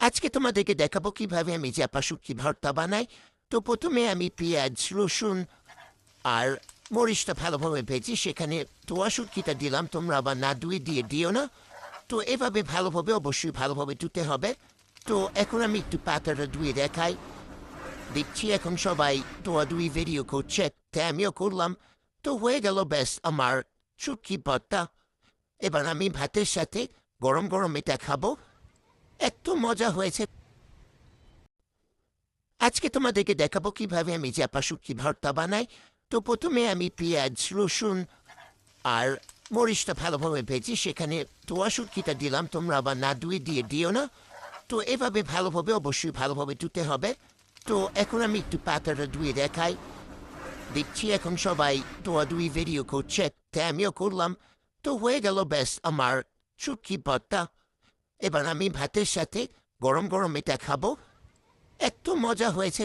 আজকে তোমাদেরকে দেখাবো কিভাবে আমি জ্যাপা শুটকি ভর্তা বানাই। তো প্রথমে আমি পেঁয়াজ, রসুন আর মরিচটা ভালোভাবে ভেজে সেখানে ধোয়া শুটকিটা দিলাম। তোমরা আবার না ধুয়ে দিয়ে দিও না। তো এভাবে ভালোভাবে অবশ্যই ভালোভাবে ধুতে হবে। তো এখন আমি একটু পাতাটা ধুয়ে দেখাই। দেখছি এখন সবাই ধোয়াধুয়ি ভিডিও করছে, তাই আমিও করলাম। তো হয়ে গেল ব্যাস আমার শুটকি ভর্তা। এবার আমি ভাতের সাথে গরম গরম এটা খাবো। এত মজা হয়েছে। আজকে তোমাদেরকে দেখাবো কিভাবে আমি জ্যাপা শুটকি ভর্তা বানাই। তো প্রথমে আমি পেঁয়াজ, রসুন আর মরিচটা ভালোভাবে ভেজে সেখানে ধোয়া শুটকিটা দিলাম। তোমরা আবার না ধুয়ে দিয়ে দিও না। তো এভাবে ভালোভাবে অবশ্যই ভালোভাবে ধুতে হবে। তো এখন আমি একটু পাতাটা ধুয়ে দেখাই। দেখছি এখন সবাই ধোয়াধুয়ি ভিডিও করছে, তাই আমিও করলাম। তো হয়ে গেল ব্যাস আমার শুটকি ভর্তা। এবার আমি ভাতের সাথে গরম গরম এটা খাবো। এত মজা হয়েছে।